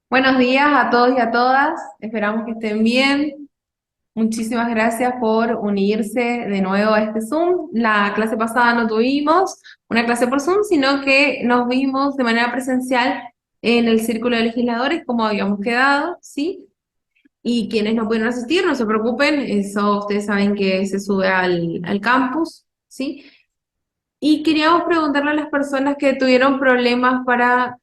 Buenos días a todos y a todas. Esperamos que estén bien. Muchísimas gracias por unirse de nuevo a este Zoom. La clase pasada no tuvimos una clase por Zoom, sino que nos vimos de manera presencial en el Círculo de Legisladores, como habíamos quedado, ¿sí? Y quienes no pudieron asistir, no se preocupen, eso ustedes saben que se sube al campus, ¿sí? Y queríamos preguntarle a las personas que tuvieron problemas para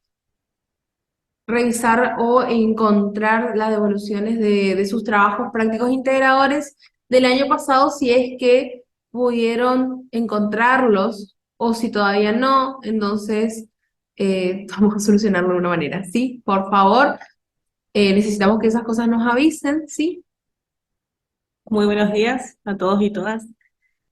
revisar o encontrar las devoluciones de sus trabajos prácticos integradores del año pasado, si es que pudieron encontrarlos o si todavía no, entonces vamos a solucionarlo de una manera, ¿sí? Por favor, necesitamos que esas cosas nos avisen, ¿sí? Muy buenos días a todos y todas.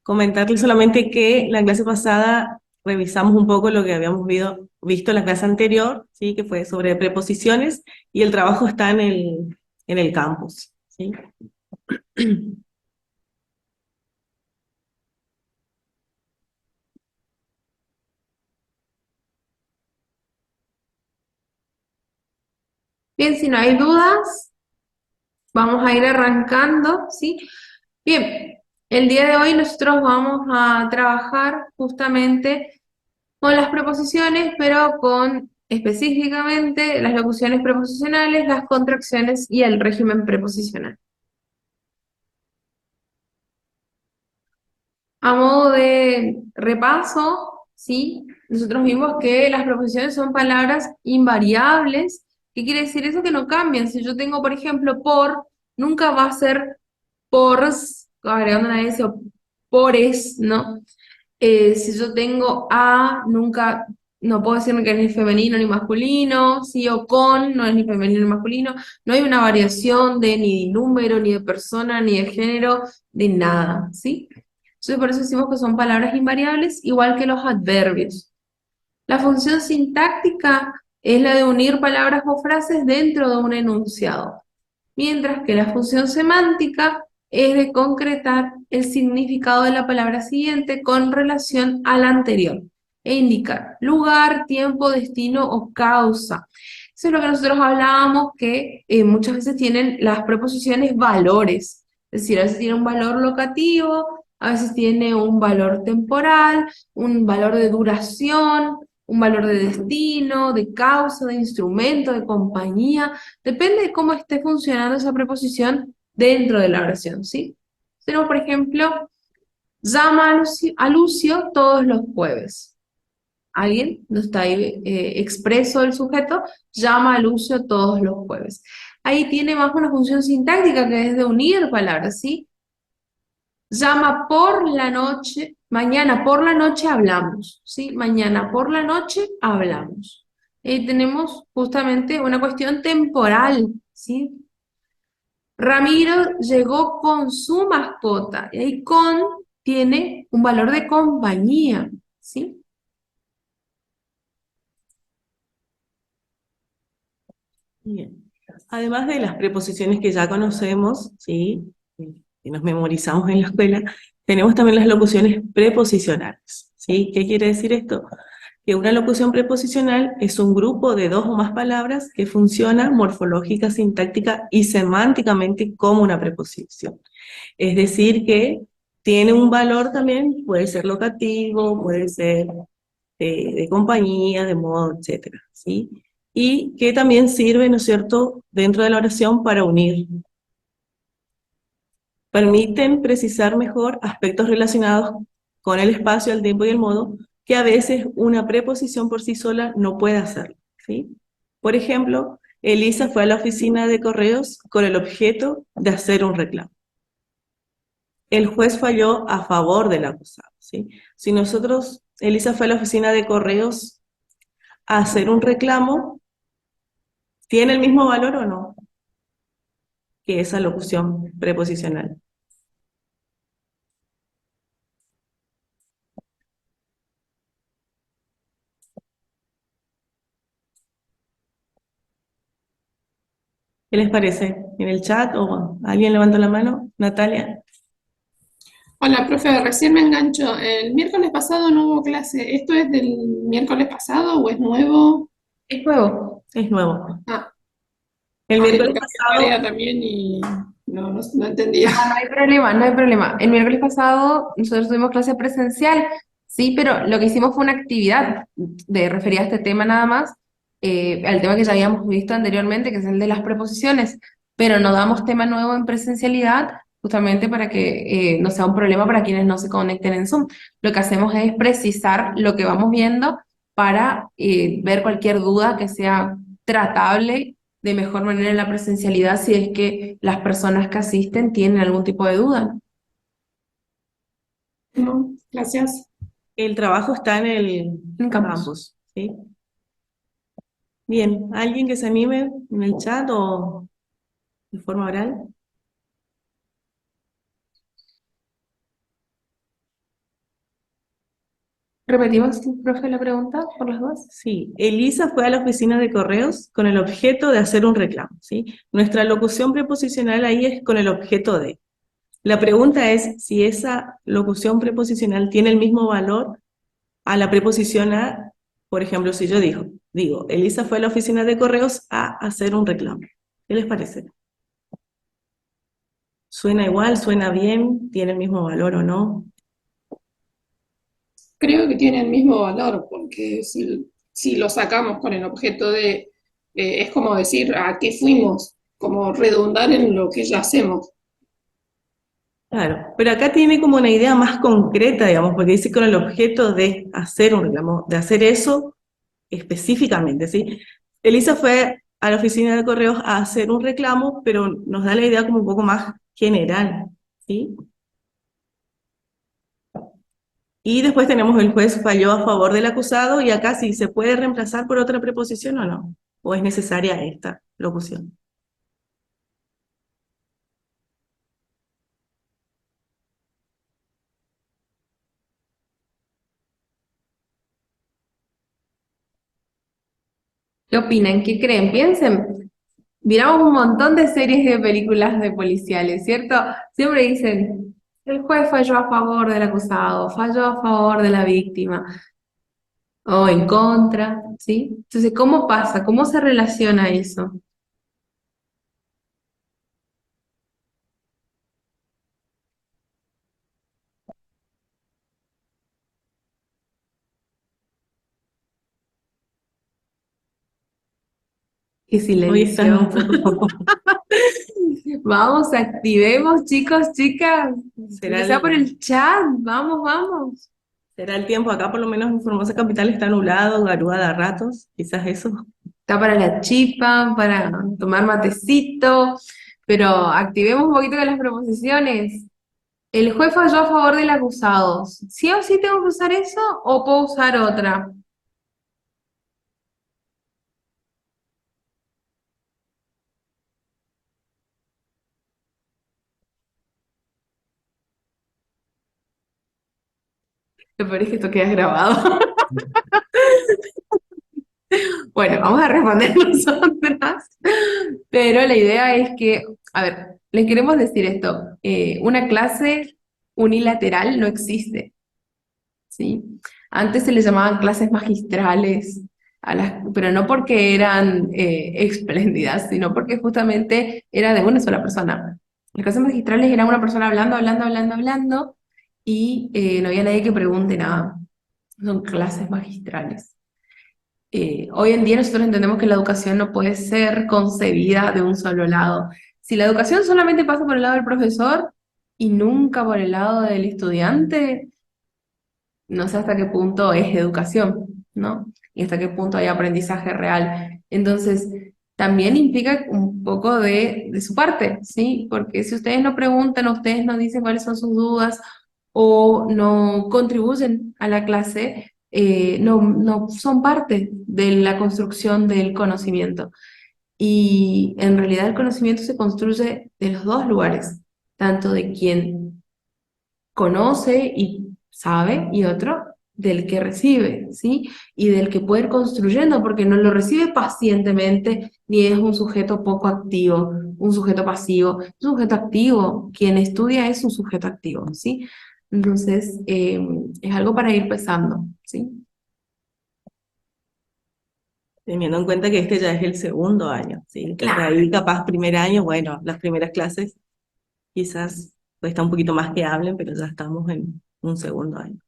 Comentarles solamente que la clase pasada revisamos un poco lo que habíamos visto en la clase anterior, ¿sí? Que fue sobre preposiciones, y el trabajo está en el campus, ¿sí? Bien, si no hay dudas, vamos a ir arrancando, ¿sí? Bien, el día de hoy nosotros vamos a trabajar justamente con las preposiciones, pero con específicamente las locuciones preposicionales, las contracciones y el régimen preposicional. A modo de repaso, ¿sí? Nosotros vimos que las preposiciones son palabras invariables. ¿Qué quiere decir eso? Que no cambian. Si yo tengo, por ejemplo, por, nunca va a ser pors, agregando una S o pores, ¿no? Si yo tengo a, nunca, no puedo decir que es ni femenino ni masculino, sí o con, no es ni femenino ni masculino, no hay una variación de ni de número, ni de persona, ni de género, de nada, ¿sí? Entonces por eso decimos que son palabras invariables, igual que los adverbios. La función sintáctica es la de unir palabras o frases dentro de un enunciado, mientras que la función semántica es de concretar el significado de la palabra siguiente con relación a la anterior e indicar lugar, tiempo, destino o causa. Eso es lo que nosotros hablábamos, que muchas veces tienen las preposiciones valores, es decir, a veces tiene un valor locativo, a veces tiene un valor temporal, un valor de duración, un valor de destino, de causa, de instrumento, de compañía. Depende de cómo esté funcionando esa preposición dentro de la oración, ¿sí? Tenemos, por ejemplo, llama a Lucio todos los jueves. Alguien, no está ahí expreso el sujeto, llama a Lucio todos los jueves. Ahí tiene más una función sintáctica que es de unir palabras, ¿sí? Llama por la noche, mañana por la noche hablamos, ¿sí? Mañana por la noche hablamos. Tenemos justamente una cuestión temporal, ¿sí? Ramiro llegó con su mascota. Y ahí con tiene un valor de compañía, ¿sí? Bien. Además de las preposiciones que ya conocemos, ¿sí? Que nos memorizamos en la escuela, tenemos también las locuciones preposicionales, ¿sí? ¿Qué quiere decir esto? Que una locución preposicional es un grupo de dos o más palabras que funciona morfológica, sintáctica y semánticamente como una preposición. Es decir, que tiene un valor también, puede ser locativo, puede ser de compañía, de modo, etcétera, ¿sí? Y que también sirve, ¿no es cierto?, dentro de la oración para unir. Permiten precisar mejor aspectos relacionados con el espacio, el tiempo y el modo, que a veces una preposición por sí sola no puede hacerlo, ¿sí? Por ejemplo, Elisa fue a la oficina de correos con el objeto de hacer un reclamo. El juez falló a favor del acusado, ¿sí? Si nosotros, Elisa fue a la oficina de correos a hacer un reclamo, ¿tiene el mismo valor o no que esa locución preposicional? ¿Qué les parece? ¿En el chat o alguien levanta la mano? Natalia. Hola, profe, recién me engancho. El miércoles pasado no hubo clase. ¿Esto es del miércoles pasado o es nuevo? Es nuevo. Es nuevo. Ah, El Ay, miércoles porque hacía pasado, tarea también y no entendía. Ah, no hay problema, no hay problema. El miércoles pasado nosotros tuvimos clase presencial, sí, pero lo que hicimos fue una actividad referida a este tema nada más, al tema que ya habíamos visto anteriormente, que es el de las preposiciones, pero no damos tema nuevo en presencialidad, justamente para que no sea un problema para quienes no se conecten en Zoom. Lo que hacemos es precisar lo que vamos viendo para ver cualquier duda que sea tratable de mejor manera en la presencialidad si es que las personas que asisten tienen algún tipo de duda. No, gracias. el trabajo está en el En campus. campus, ¿sí? Bien, ¿alguien que se anime en el chat o de forma oral? ¿Repetimos, profe, la pregunta por las dos? Sí, Elisa fue a la oficina de correos con el objeto de hacer un reclamo, ¿sí? Nuestra locución preposicional ahí es con el objeto de. La pregunta es si esa locución preposicional tiene el mismo valor a la preposición a, por ejemplo, si yo digo, Elisa fue a la oficina de correos a hacer un reclamo. ¿Qué les parece? ¿Suena igual? ¿Suena bien? ¿Tiene el mismo valor o no? Creo que tiene el mismo valor, porque si lo sacamos con el objeto de, es como decir a qué fuimos, como redundar en lo que ya hacemos. Claro, pero acá tiene como una idea más concreta, digamos, porque dice con el objeto de hacer un reclamo, de hacer eso específicamente, ¿sí? Elisa fue a la oficina de correos a hacer un reclamo, pero nos da la idea como un poco más general, ¿sí? Y después tenemos el juez falló a favor del acusado y acá sí se puede reemplazar por otra preposición o no, o es necesaria esta locución. ¿Qué opinan? ¿Qué creen? Piensen. Miramos un montón de series de películas de policiales, ¿cierto? Siempre dicen, el juez falló a favor del acusado, falló a favor de la víctima, o en contra, ¿sí? Entonces, ¿cómo pasa? ¿Cómo se relaciona eso? Qué Hoy están silencio. un poco, Vamos, activemos, chicos, chicas. será Aunque sea por el, el chat, vamos, vamos. será el tiempo, acá por lo menos en Formosa Capital está nublado, garuada a ratos, quizás eso. Está para la chipa, para tomar matecito, pero activemos un poquito de las proposiciones. El juez falló a favor del acusado. ¿Sí o sí tengo que usar eso o puedo usar otra? Me parece que esto queda grabado. Bueno, vamos a responder nosotras, pero la idea es que, a ver, les queremos decir esto, una clase unilateral no existe, ¿sí? Antes se les llamaban clases magistrales, pero no porque eran espléndidas, sino porque justamente era de una sola persona. Las clases magistrales eran una persona hablando, hablando, hablando, hablando, y no había nadie que pregunte nada. Son clases magistrales. Hoy en día nosotros entendemos que la educación no puede ser concebida de un solo lado. Si la educación solamente pasa por el lado del profesor y nunca por el lado del estudiante, no sé hasta qué punto es educación, ¿no? Y hasta qué punto hay aprendizaje real. Entonces, también implica un poco de su parte, ¿sí? Porque si ustedes no preguntan, ustedes no dicen cuáles son sus dudas o no contribuyen a la clase, no son parte de la construcción del conocimiento. Y en realidad el conocimiento se construye de los dos lugares, tanto de quien conoce y sabe, y otro del que recibe, ¿sí? Y del que puede ir construyendo, porque no lo recibe pacientemente, ni es un sujeto poco activo, un sujeto pasivo, es un sujeto activo. Quien estudia es un sujeto activo, ¿sí? Entonces, es algo para ir pesando, ¿sí? Teniendo en cuenta que este ya es el segundo año, ¿sí? Por Claro. ahí capaz primer año, bueno, las primeras clases quizás cuesta un poquito más que hablen, pero ya estamos en un segundo año.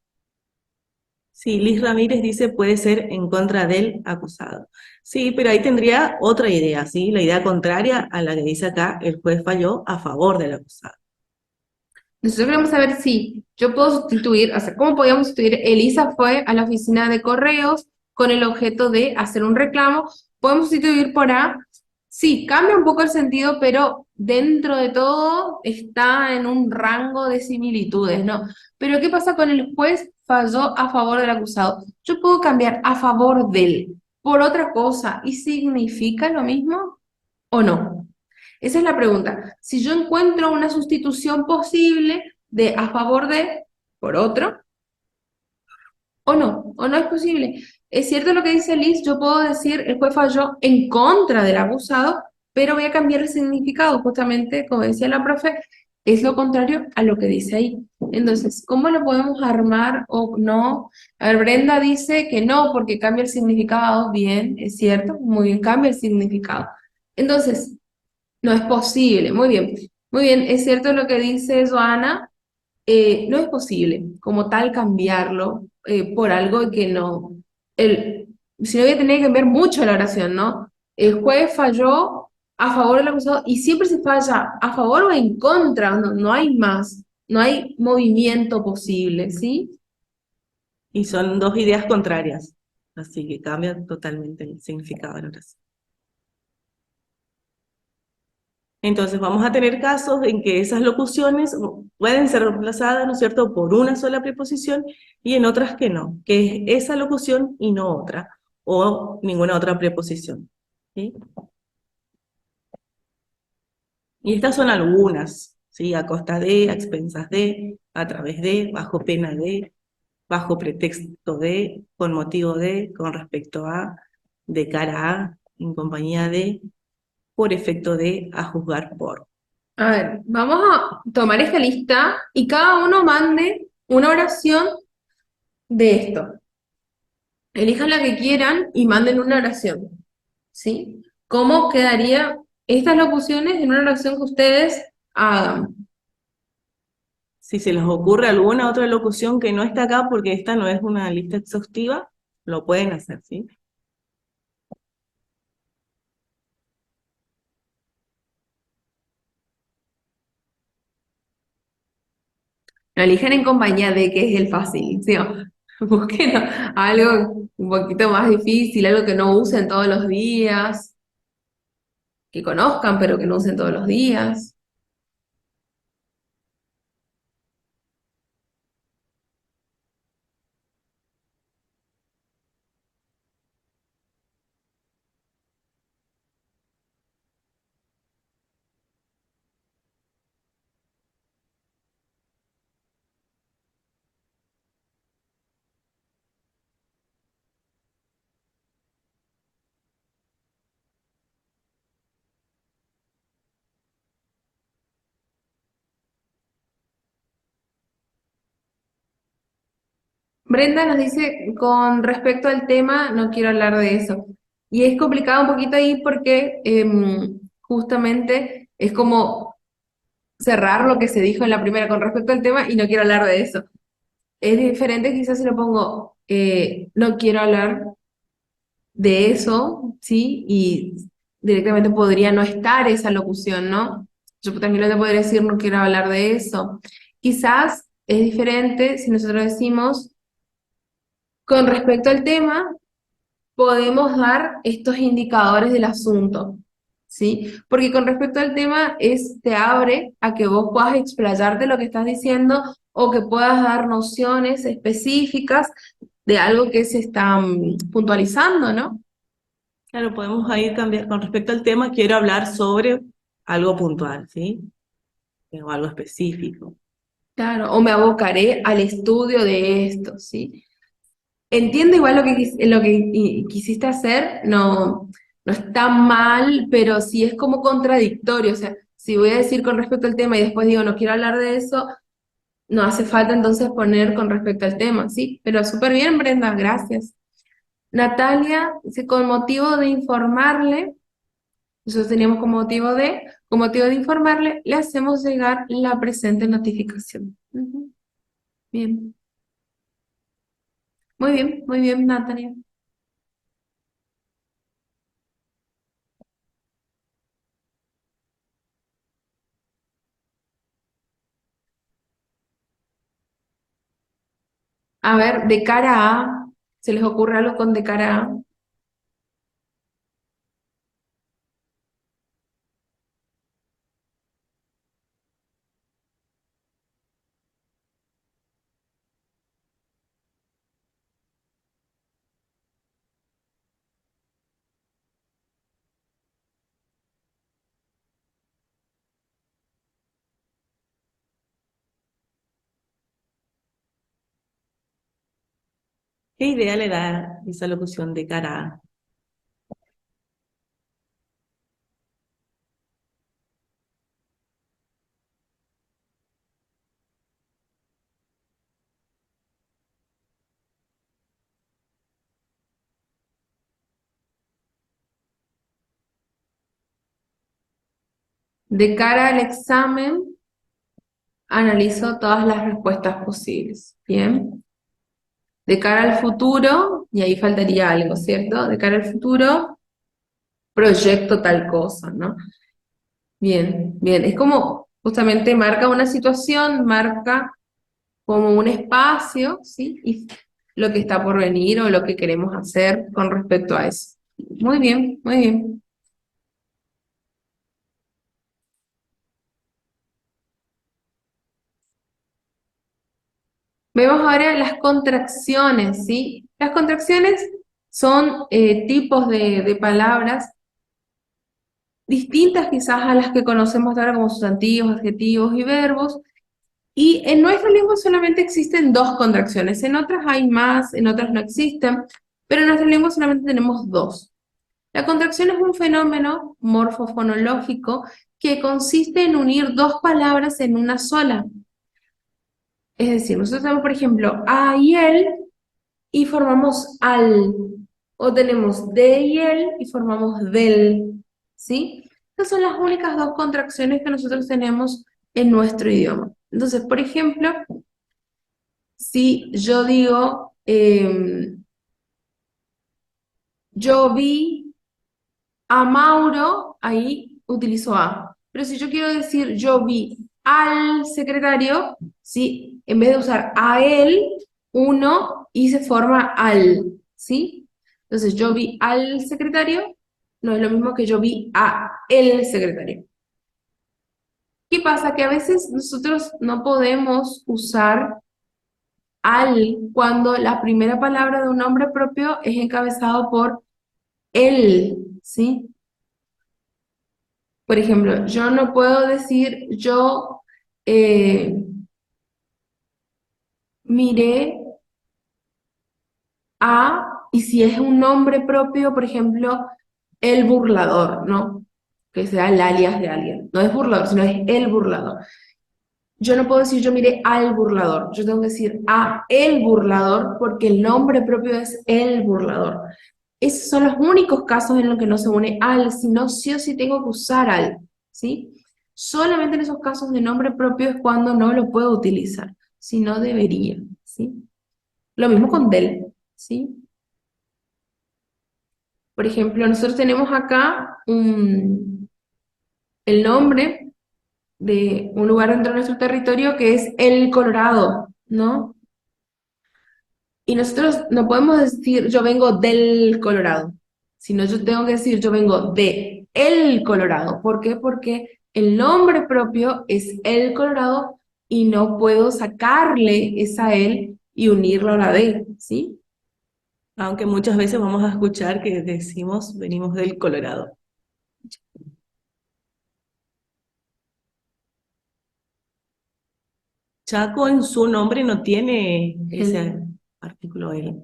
Sí, Liz Ramírez dice puede ser en contra del acusado. Sí, pero ahí tendría otra idea, ¿sí? La idea contraria a la que dice acá, el juez falló a favor del acusado. Nosotros queremos saber si yo puedo sustituir, o sea, ¿cómo podíamos sustituir? Elisa fue a la oficina de correos con el objeto de hacer un reclamo. Podemos sustituir por A. Sí, cambia un poco el sentido, pero dentro de todo está en un rango de similitudes, ¿no? Pero ¿qué pasa con el juez falló a favor del acusado? Yo puedo cambiar a favor de él por otra cosa y significa lo mismo o no. Esa es la pregunta. Si yo encuentro una sustitución posible de a favor de por otro, o no es posible. Es cierto lo que dice Liz, yo puedo decir el juez falló en contra del abusado, pero voy a cambiar el significado, justamente, como decía la profe, es lo contrario a lo que dice ahí. Entonces, ¿cómo lo podemos armar o no? A ver, Brenda dice que no, porque cambia el significado. Bien, es cierto, muy bien, cambia el significado. Entonces, no es posible, muy bien. Muy bien, es cierto lo que dice Joana, no es posible como tal cambiarlo por algo que no. El, si no voy a tener que cambiar mucho la oración, ¿no? El juez falló a favor del acusado y siempre se falla a favor o en contra, no, no hay más, no hay movimiento posible, ¿sí? Y son dos ideas contrarias, así que cambia totalmente el significado de la oración. Entonces vamos a tener casos en que esas locuciones pueden ser reemplazadas, ¿no es cierto?, por una sola preposición y en otras que no, que es esa locución y no otra, o ninguna otra preposición. ¿Sí? Y estas son algunas, ¿sí? A costa de, a expensas de, a través de, bajo pena de, bajo pretexto de, con motivo de, con respecto a, de cara a, en compañía de, por efecto de, a juzgar por. A ver, vamos a tomar esta lista y cada uno mande una oración de esto. Elijan la que quieran y manden una oración, ¿sí? ¿Cómo quedaría estas locuciones en una oración que ustedes hagan? Si se les ocurre alguna otra locución que no está acá, porque esta no es una lista exhaustiva, lo pueden hacer, ¿sí? Lo elijan en compañía de que es el fácil, ¿sí? Busquen algo un poquito más difícil, algo que no usen todos los días, que conozcan pero que no usen todos los días. Brenda nos dice, con respecto al tema, no quiero hablar de eso. Y es complicado un poquito ahí porque justamente es como cerrar lo que se dijo en la primera con respecto al tema y no quiero hablar de eso. Es diferente quizás si lo pongo, no quiero hablar de eso, ¿sí? Y directamente podría no estar esa locución, ¿no? Yo también le podría decir, no quiero hablar de eso. Quizás es diferente si nosotros decimos, con respecto al tema, podemos dar estos indicadores del asunto, ¿sí? Porque con respecto al tema te abre a que vos puedas explayarte lo que estás diciendo o que puedas dar nociones específicas de algo que se está puntualizando, ¿no? Claro, podemos ahí cambiar, con respecto al tema, quiero hablar sobre algo puntual, ¿sí? O algo específico. Claro, o me abocaré al estudio de esto, ¿sí? Entiendo igual lo que quisiste hacer, no, no está mal, pero sí es como contradictorio. O sea, si voy a decir con respecto al tema y después digo no quiero hablar de eso, no hace falta entonces poner con respecto al tema, ¿sí? Pero súper bien, Brenda, gracias. Natalia, dice, con motivo de informarle, nosotros teníamos con motivo de informarle, le hacemos llegar la presente notificación. Ujú. Bien, muy bien, Natalia. A ver, de cara a, ¿se les ocurre algo con de cara a? ¿Qué idea le da esa locución de cara a? De cara al examen, analizo todas las respuestas posibles. Bien. De cara al futuro, y ahí faltaría algo, ¿cierto? De cara al futuro, proyecto tal cosa, ¿no? Bien, bien. Es como justamente marca una situación, marca como un espacio, ¿sí? Y lo que está por venir o lo que queremos hacer con respecto a eso. Muy bien, muy bien. Vemos ahora las contracciones, ¿sí? Las contracciones son tipos de palabras distintas quizás a las que conocemos ahora como sustantivos, adjetivos y verbos. Y en nuestra lengua solamente existen dos contracciones, en otras hay más, en otras no existen, pero en nuestra lengua solamente tenemos dos. La contracción es un fenómeno morfofonológico que consiste en unir dos palabras en una sola. Es decir, nosotros tenemos, por ejemplo, a y el y formamos al, o tenemos de y el y formamos del, ¿sí? Estas son las únicas dos contracciones que nosotros tenemos en nuestro idioma. Entonces, por ejemplo, si yo digo, yo vi a Mauro, ahí utilizo a. Pero si yo quiero decir, yo vi al secretario, ¿sí? En vez de usar a él, uno y se forma al, ¿sí? Entonces, yo vi al secretario, no es lo mismo que yo vi a el secretario. ¿Qué pasa? Que a veces nosotros no podemos usar al cuando la primera palabra de un nombre propio es encabezado por él, ¿sí? Por ejemplo, yo no puedo decir yo eh, miré a, y si es un nombre propio, por ejemplo, el burlador, ¿no? Que sea el alias de alguien. No es burlador, sino es el burlador. Yo no puedo decir yo miré al burlador, yo tengo que decir a el burlador porque el nombre propio es el burlador. Esos son los únicos casos en los que no se une al, sino sí o sí tengo que usar al, ¿sí? Solamente en esos casos de nombre propio es cuando no lo puedo utilizar, si no debería, ¿sí? Lo mismo con del, ¿sí? Por ejemplo, nosotros tenemos acá el nombre de un lugar dentro de nuestro territorio que es el Colorado, ¿no? Y nosotros no podemos decir yo vengo del Colorado, sino yo tengo que decir yo vengo de el Colorado. ¿Por qué? Porque el nombre propio es el Colorado y no puedo sacarle esa el y unirlo a la de, ¿sí? Aunque muchas veces vamos a escuchar que decimos venimos del Colorado. Chaco en su nombre no tiene ese artículo él.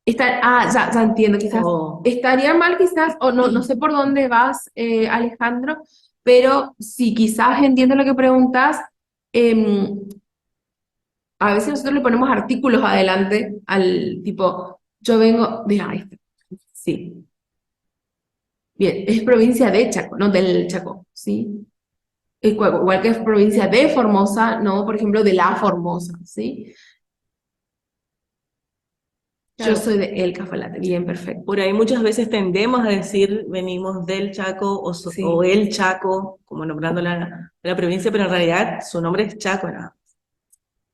Ya entiendo, quizás O estaría mal, quizás, o no, no sé por dónde vas, Alejandro, pero si quizás entiendo lo que preguntas, em, a veces nosotros le ponemos artículos adelante al tipo, Yo vengo de... Ay, sí. Bien, es provincia de Chaco, no del Chaco, ¿sí? Igual que es provincia de Formosa, no, por ejemplo, de la Formosa, ¿sí? Yo Claro, soy de El Cafalate, bien, perfecto. por ahí muchas veces tendemos a decir venimos del Chaco o Sí. el Chaco, como nombrando la provincia, pero en realidad su nombre es Chaco, ¿no?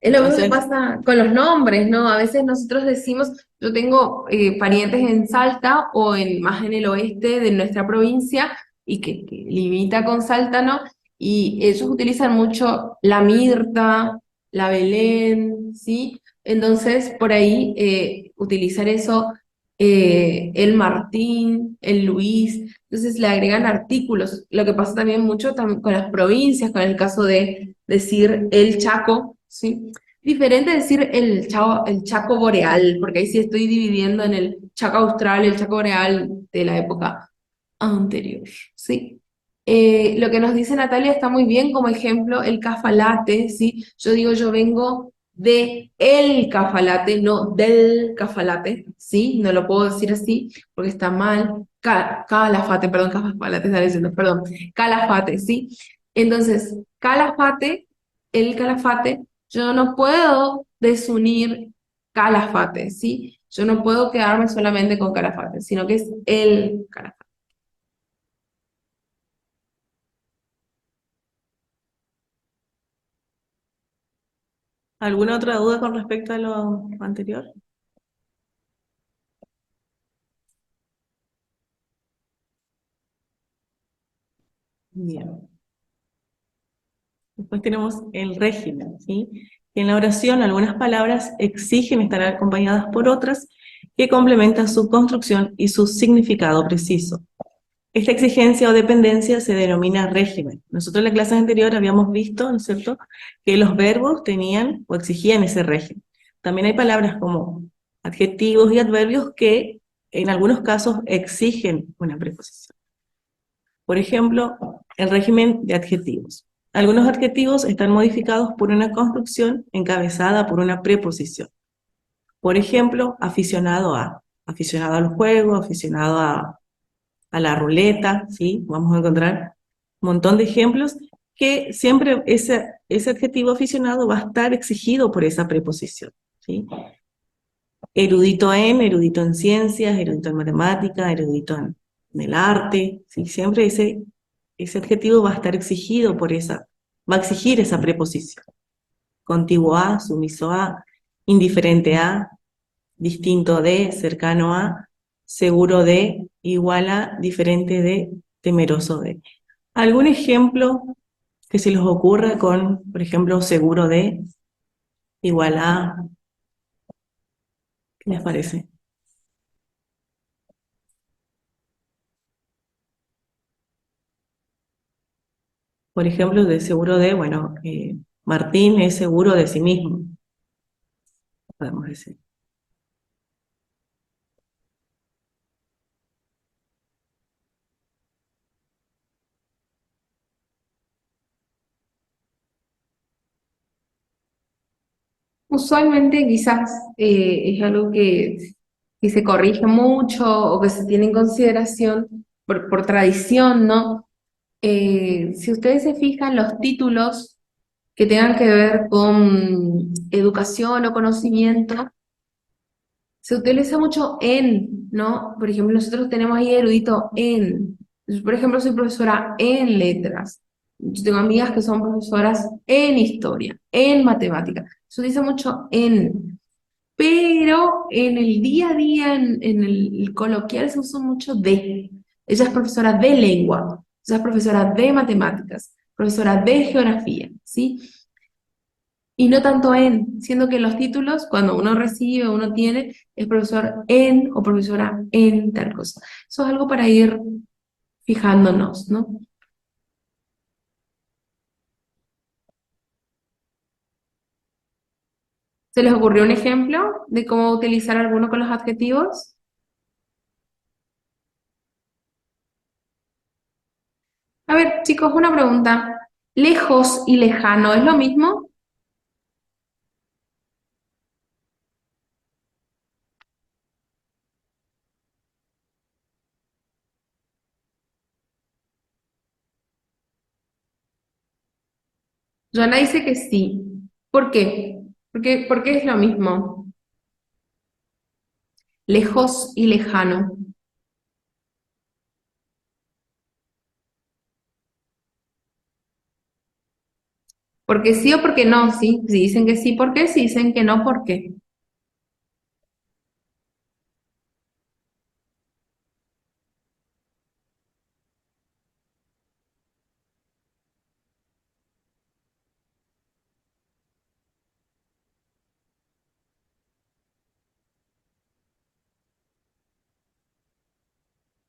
Es lo mismo que Entonces, pasa con los nombres, ¿no? A veces nosotros decimos, yo tengo parientes en Salta o más en el oeste de nuestra provincia y que limita con Salta, ¿no? Y ellos utilizan mucho la Mirta, la Belén, ¿sí? Entonces, por ahí utilizar eso, el Martín, el Luis, entonces le agregan artículos. Lo que pasa también mucho con las provincias, con el caso de decir el Chaco, ¿sí? Diferente decir el Chaco boreal, porque ahí sí estoy dividiendo en el Chaco austral y el Chaco boreal de la época anterior, ¿sí? Lo que nos dice Natalia está muy bien como ejemplo, el Cafalate, ¿sí? Yo digo, yo vengo de el Cafalate, no del Cafalate, ¿sí? No lo puedo decir así porque está mal. Calafate, perdón, Cafalate está diciendo, perdón, Calafate, ¿sí? Entonces, Calafate, el Calafate, yo no puedo desunir Calafate, ¿sí? Yo no puedo quedarme solamente con Calafate, sino que es el Calafate. ¿alguna otra duda con respecto a lo anterior? Bien. Después tenemos el régimen, ¿sí? En la oración algunas palabras exigen estar acompañadas por otras que complementan su construcción y su significado preciso. Esta exigencia o dependencia se denomina régimen. Nosotros en la clase anterior habíamos visto, ¿no es cierto?, que los verbos tenían o exigían ese régimen. También hay palabras como adjetivos y adverbios que en algunos casos exigen una preposición. Por ejemplo, el régimen de adjetivos. Algunos adjetivos están modificados por una construcción encabezada por una preposición. Por ejemplo, aficionado al juego, aficionado a la ruleta, ¿sí? Vamos a encontrar un montón de ejemplos que siempre ese adjetivo aficionado va a estar exigido por esa preposición, ¿sí? Erudito en ciencias, erudito en matemáticas, erudito en el arte, ¿sí? Siempre ese adjetivo va a estar exigido va a exigir esa preposición. Contiguo a, sumiso a, indiferente a, distinto de, cercano a, seguro de, igual a, diferente de, temeroso de. ¿Algún ejemplo que se les ocurra con, por ejemplo, seguro de, igual a? ¿Qué les parece? Por ejemplo, de seguro de, bueno, Martín es seguro de sí mismo, podemos decir. Usualmente quizás es algo que se corrige mucho o que se tiene en consideración por tradición, ¿no? Si ustedes se fijan, los títulos que tengan que ver con educación o conocimiento, se utiliza mucho en, ¿no? Por ejemplo, nosotros tenemos ahí erudito en. Yo, por ejemplo, soy profesora en letras. Yo tengo amigas que son profesoras en historia, en matemática. Se utiliza mucho en. Pero en el día a día, en el coloquial, se usa mucho de. Ella es profesora de lengua, ella es profesora de matemáticas, profesora de geografía, ¿sí? Y no tanto en, siendo que los títulos, cuando uno recibe, uno tiene, es profesor en o profesora en tal cosa. Eso es algo para ir fijándonos, ¿no? ¿Se les ocurrió un ejemplo de cómo utilizar alguno con los adjetivos? A ver, chicos, una pregunta. ¿Lejos y lejano es lo mismo? Joana dice que sí. ¿Por qué? Porque es lo mismo. Lejos y lejano. Porque sí o porque no, sí. Si dicen que sí, ¿por qué? Si dicen que no, ¿por qué?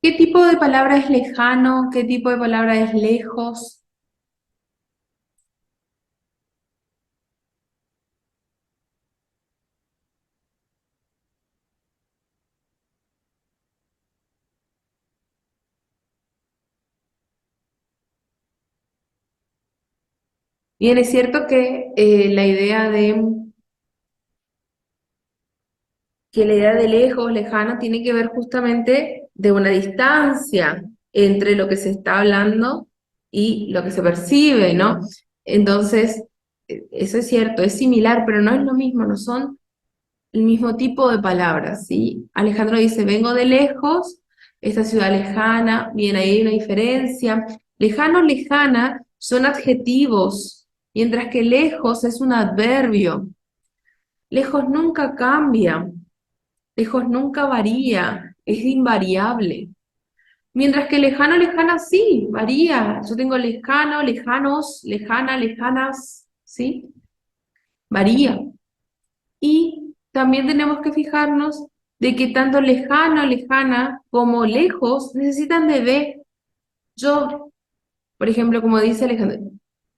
¿Qué tipo de palabra es lejano? ¿Qué tipo de palabra es lejos? Bien, es cierto que la idea de lejos, lejano, tiene que ver justamente de una distancia entre lo que se está hablando y lo que se percibe, ¿no? Entonces, eso es cierto, es similar, pero no es lo mismo, no son el mismo tipo de palabras, ¿sí? Alejandro dice, vengo de lejos, esta ciudad lejana, bien, ahí hay una diferencia. Lejano, lejana son adjetivos, mientras que lejos es un adverbio. Lejos nunca cambia, lejos nunca varía, es invariable. Mientras que lejano, lejana sí, varía. Yo tengo lejano, lejanos, lejana, lejanas, ¿sí? Varía. Y también tenemos que fijarnos de que tanto lejano, lejana como lejos necesitan de ve. Yo, por ejemplo, como dice Alejandro,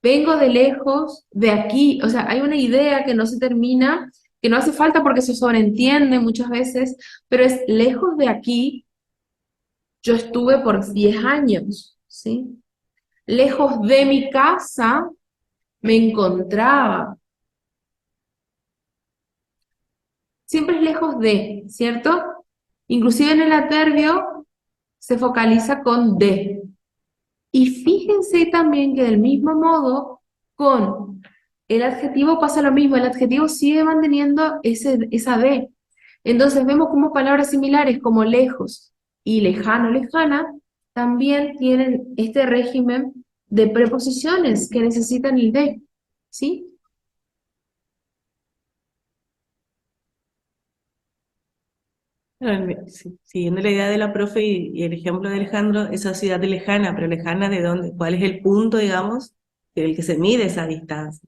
vengo de lejos, de aquí. O sea, hay una idea que no se termina, que no hace falta porque se sobreentiende muchas veces, pero es lejos de aquí. Yo estuve por 10 años, ¿sí? Lejos de mi casa me encontraba. Siempre es lejos de, ¿cierto? Inclusive en el adverbio se focaliza con de. Y fíjense también que del mismo modo con el adjetivo pasa lo mismo, el adjetivo sigue manteniendo esa de. Entonces vemos como palabras similares como lejos y lejano, lejana, también tienen este régimen de preposiciones que necesitan el de, ¿sí? Bueno, siguiendo la idea de la profe y el ejemplo de Alejandro, esa ciudad de lejana, pero lejana de dónde, ¿cuál es el punto, digamos, en el que se mide esa distancia?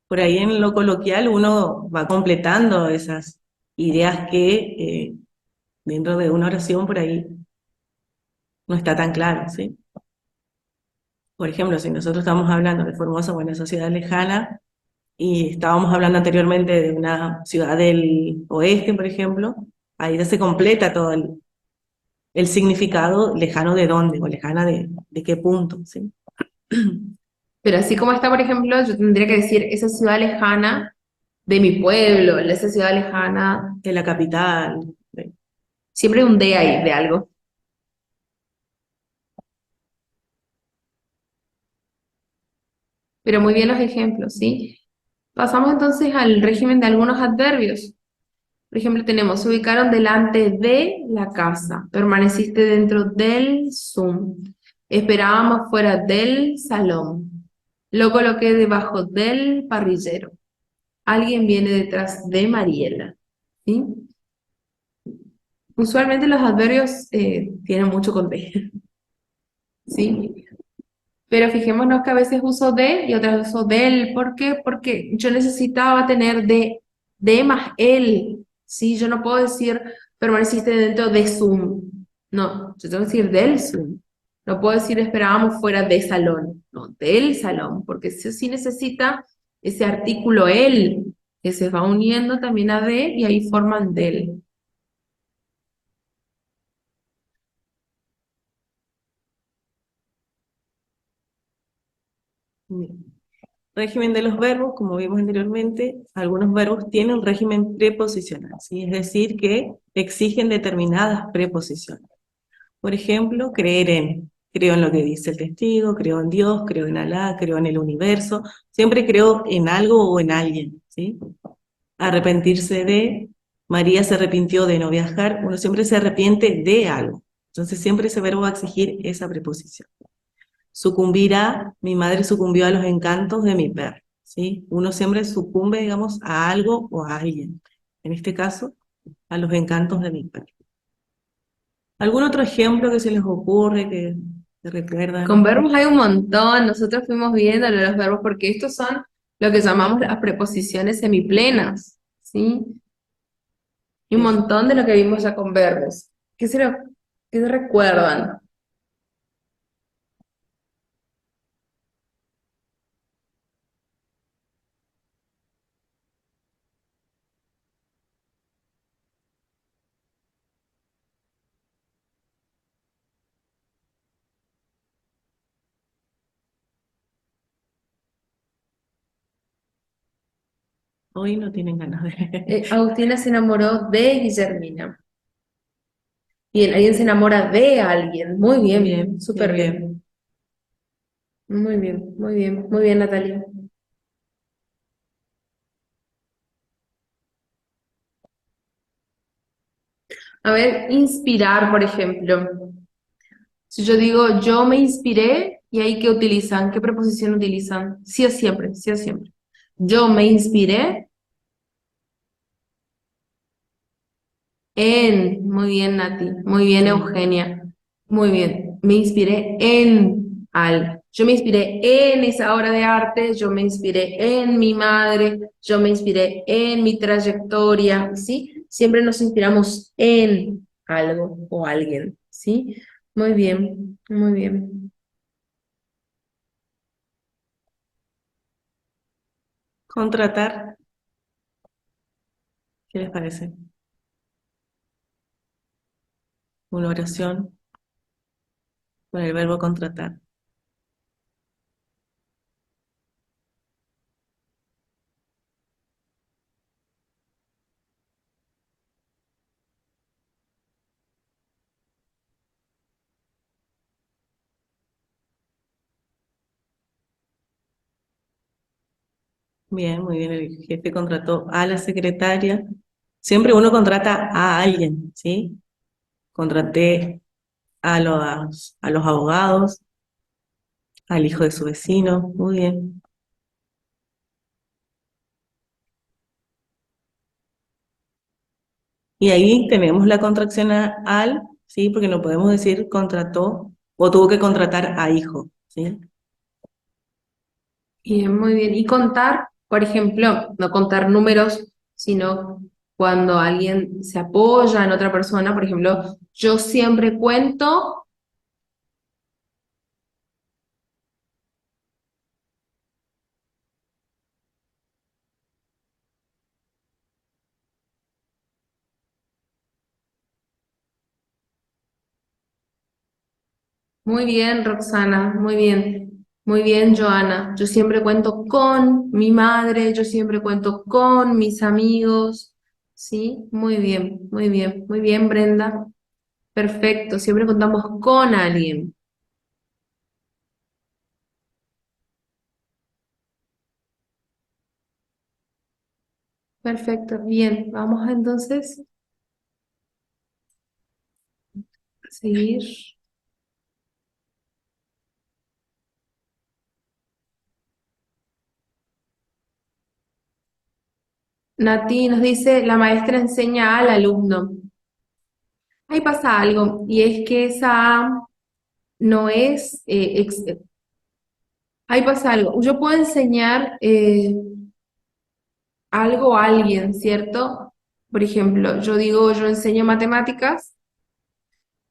Por ahí en lo coloquial uno va completando esas ideas que dentro de una oración por ahí no está tan claro, ¿sí? Por ejemplo, si nosotros estamos hablando de Formosa, bueno, esa ciudad lejana, y estábamos hablando anteriormente de una ciudad del oeste, por ejemplo, ahí ya se completa todo el significado lejano de dónde, o lejana de qué punto, ¿sí? Pero así como está, por ejemplo, yo tendría que decir esa ciudad lejana de mi pueblo, esa ciudad lejana, De la capital. siempre hay un de ahí, de algo. Pero muy bien los ejemplos, ¿sí? Pasamos entonces al régimen de algunos adverbios. Por ejemplo, tenemos, se ubicaron delante de la casa, permaneciste dentro del Zoom, esperábamos fuera del salón, lo coloqué debajo del parrillero, alguien viene detrás de Mariela, ¿sí? Usualmente los adverbios tienen mucho con de, ¿sí? Pero fijémonos que a veces uso de y otras uso del. ¿Por qué? Porque yo necesitaba tener de más él. ¿Sí? Yo no puedo decir permaneciste dentro de Zoom. No, yo tengo que decir del Zoom. No puedo decir esperábamos fuera de salón. No, del salón, porque sí o sí necesita ese artículo él, que se va uniendo también a de y ahí forman del. Régimen de los verbos, como vimos anteriormente, algunos verbos tienen un régimen preposicional, ¿sí? Es decir, que exigen determinadas preposiciones. Por ejemplo, creer en. creo en lo que dice el testigo, creo en Dios, creo en Alá, creo en el universo, siempre creo en algo o en alguien, ¿sí? Arrepentirse de, María se arrepintió de no viajar, uno siempre se arrepiente de algo. Entonces siempre ese verbo va a exigir esa preposición. Sucumbir a, mi madre sucumbió a los encantos de mi perro, ¿sí? Uno siempre sucumbe, digamos, a algo o a alguien. En este caso, a los encantos de mi perro. ¿Algún otro ejemplo que se les ocurre, que Con recuerdan? verbos hay un montón, nosotros fuimos viendo lo de los verbos porque estos son lo que llamamos las preposiciones semiplenas, ¿sí? Y un Sí. montón de lo que vimos ya con verbos. ¿Qué se recuerdan? Hoy no tienen ganas de... Agustina se enamoró de Guillermina. Bien, alguien se enamora de alguien. Muy bien, súper bien. bien. Muy bien, muy bien, muy bien, Natalia. A ver, inspirar, por ejemplo. Si yo digo yo me inspiré, ¿y ahí qué utilizan? ¿Qué preposición utilizan? Sí o siempre, sí o siempre. Yo me inspiré en, muy bien, Nati, muy bien, Sí. Eugenia, muy bien. Me inspiré en al. Yo me inspiré en esa obra de arte, yo me inspiré en mi madre, yo me inspiré en mi trayectoria, ¿sí? Siempre nos inspiramos en algo o alguien, ¿sí? Muy bien, muy bien. Contratar, ¿qué les parece? Una oración con el verbo contratar. Bien, muy bien, el jefe contrató a la secretaria. Siempre uno contrata a alguien, ¿sí? Contraté a los abogados, al hijo de su vecino, muy bien. Y ahí tenemos la contracción al, ¿sí? Porque no podemos decir contrató o tuvo que contratar a hijo, ¿sí? Bien, muy bien. Y contar, por ejemplo, no contar números, sino cuando alguien se apoya en otra persona, por ejemplo, yo siempre cuento, muy bien, Roxana, muy bien, Joana, yo siempre cuento con mi madre, yo siempre cuento con mis amigos, ¿sí? Muy bien, muy bien, muy bien, Brenda. Perfecto, siempre contamos con alguien. Perfecto, bien, vamos entonces a seguir. Nati nos dice, la maestra enseña al alumno. Ahí pasa algo, y es que esa A no es, ahí pasa algo. Yo puedo enseñar algo a alguien, ¿cierto? Por ejemplo, yo digo, yo enseño matemáticas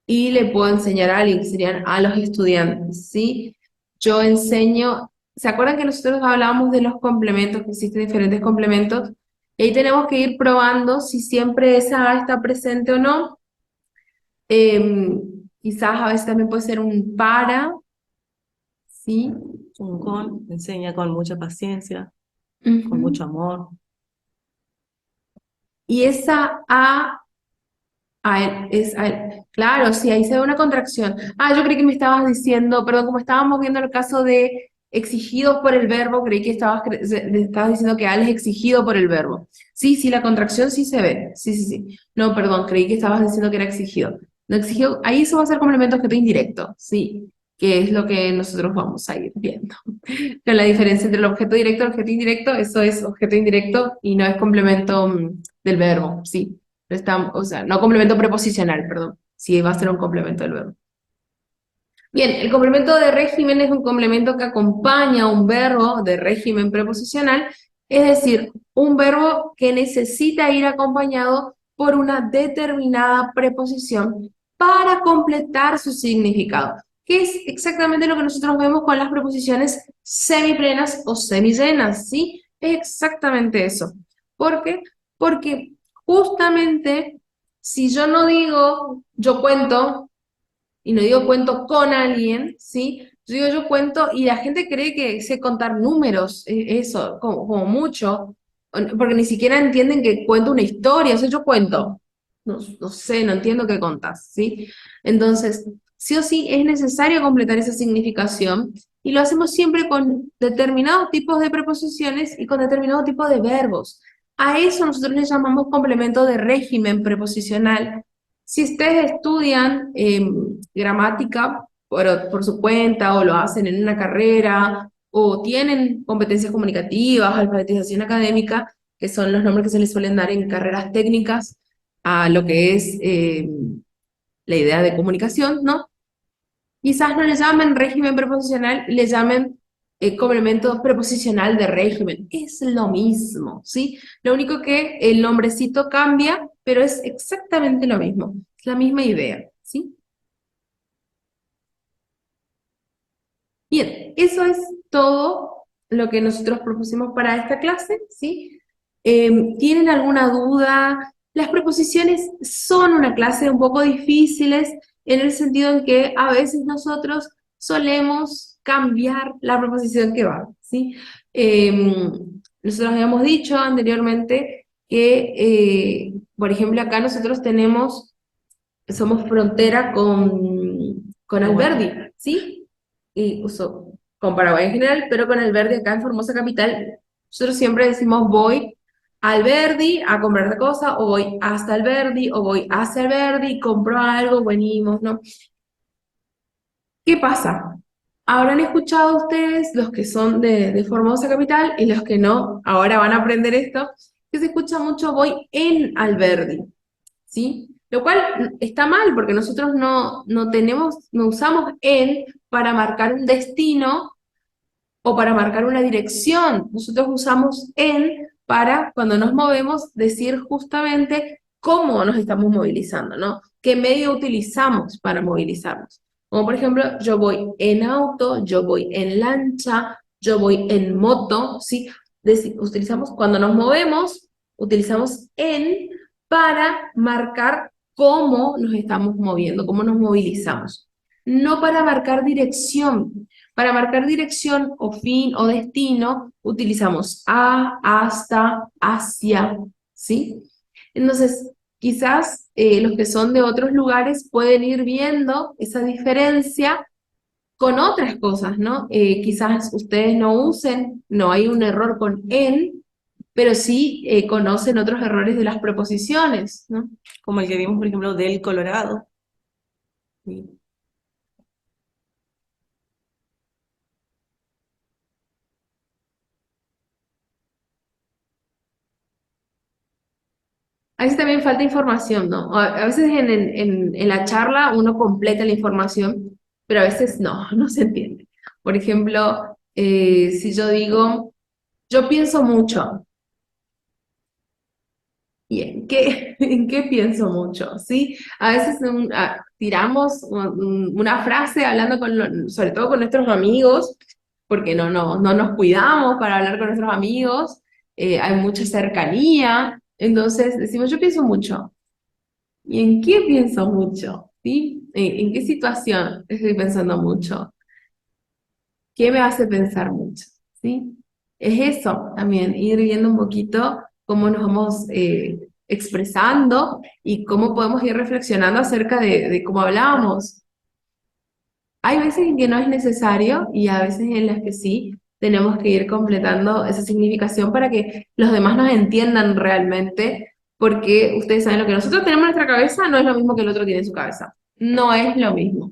y le puedo enseñar a alguien, que serían a los estudiantes, ¿sí? Yo enseño, ¿se acuerdan que nosotros hablábamos de los complementos, que existen diferentes complementos? Y ahí tenemos que ir probando si siempre esa A está presente o no. Quizás a veces también puede ser un para, ¿sí? Un con, enseña con mucha paciencia, con Ujú. mucho amor. Y esa A A él. Claro, sí, ahí se ve una contracción. Ah, yo creí que me estabas diciendo, perdón, como estábamos viendo el caso de exigidos por el verbo, creí que estabas diciendo que al es exigido por el verbo. Sí, sí, la contracción sí se ve. Sí, sí, sí. No, perdón, creí que estabas diciendo que era exigido. No exigido, ahí eso va a ser complemento objeto indirecto, sí, que es lo que nosotros vamos a ir viendo. Pero la diferencia entre el objeto directo y el objeto indirecto, eso es objeto indirecto y no es complemento del verbo, sí. O sea, no complemento preposicional, perdón. Sí, va a ser un complemento del verbo. Bien, el complemento de régimen es un complemento que acompaña a un verbo de régimen preposicional, es decir, un verbo que necesita ir acompañado por una determinada preposición para completar su significado, que es exactamente lo que nosotros vemos con las preposiciones semiplenas o semillenas, ¿sí? Es exactamente eso. ¿Por qué? Porque justamente si yo no digo yo cuento, y no digo cuento con alguien, ¿sí? Yo digo yo cuento y la gente cree que sé contar números, eso, como mucho, porque ni siquiera entienden que cuento una historia, o sea, yo cuento, no sé, no entiendo qué contas, ¿sí? Entonces, sí o sí es necesario completar esa significación y lo hacemos siempre con determinados tipos de preposiciones y con determinados tipos de verbos. A eso nosotros le llamamos complemento de régimen preposicional. Si ustedes estudian gramática por su cuenta o lo hacen en una carrera o tienen competencias comunicativas, alfabetización académica, que son los nombres que se les suelen dar en carreras técnicas a lo que es la idea de comunicación, ¿no? Quizás no le llamen régimen preposicional, le llamen complemento preposicional de régimen. Es lo mismo, ¿sí? Lo único que el nombrecito cambia, pero es exactamente lo mismo. Es la misma idea, ¿sí? Bien, eso es todo lo que nosotros propusimos para esta clase, ¿sí? ¿Tienen alguna duda? Las preposiciones son una clase un poco difíciles en el sentido en que a veces nosotros solemos cambiar la preposición que va, ¿sí? Nosotros habíamos dicho anteriormente que, por ejemplo, acá nosotros somos frontera con Alberdi, ¿sí? Y con Paraguay en general, pero con Alberdi acá en Formosa Capital, nosotros siempre decimos voy a Alberdi a comprar cosa, o voy hasta Alberdi, o voy hacia Alberdi, compro algo, venimos, ¿no? ¿Qué pasa? Habrán escuchado ustedes, los que son de Formosa Capital y los que no, ahora van a aprender esto, que se escucha mucho voy en Alberdi, ¿sí? Lo cual está mal porque nosotros no usamos en para marcar un destino o para marcar una dirección. Nosotros usamos en para, cuando nos movemos, decir justamente cómo nos estamos movilizando, ¿no? ¿Qué medio utilizamos para movilizarnos? Como por ejemplo, yo voy en auto, yo voy en lancha, yo voy en moto, ¿sí? Utilizamos, cuando nos movemos, utilizamos en para marcar cómo nos estamos moviendo, cómo nos movilizamos. No para marcar dirección. Para marcar dirección o fin o destino, utilizamos a, hasta, hacia, ¿sí? Entonces, quizás los que son de otros lugares pueden ir viendo esa diferencia con otras cosas, ¿no? Quizás ustedes no usen, no hay un error con en, pero sí conocen otros errores de las preposiciones, ¿no? Como el que vimos, por ejemplo, del Colorado. Sí. A veces también falta información, ¿no? A veces en la charla uno completa la información, pero a veces no se entiende. Por ejemplo, si yo digo, yo pienso mucho, ¿y en qué pienso mucho? ¿Sí? A veces tiramos una frase hablando sobre todo con nuestros amigos, porque no nos cuidamos para hablar con nuestros amigos, hay mucha cercanía, entonces decimos, yo pienso mucho. ¿Y en qué pienso mucho? ¿Sí? ¿En qué situación estoy pensando mucho? ¿Qué me hace pensar mucho? ¿Sí? Es eso también, ir viendo un poquito cómo nos vamos expresando y cómo podemos ir reflexionando acerca de cómo hablábamos. Hay veces en que no es necesario y a veces en las que sí tenemos que ir completando esa significación para que los demás nos entiendan realmente, porque ustedes saben lo que nosotros tenemos en nuestra cabeza no es lo mismo que el otro tiene en su cabeza. No es lo mismo.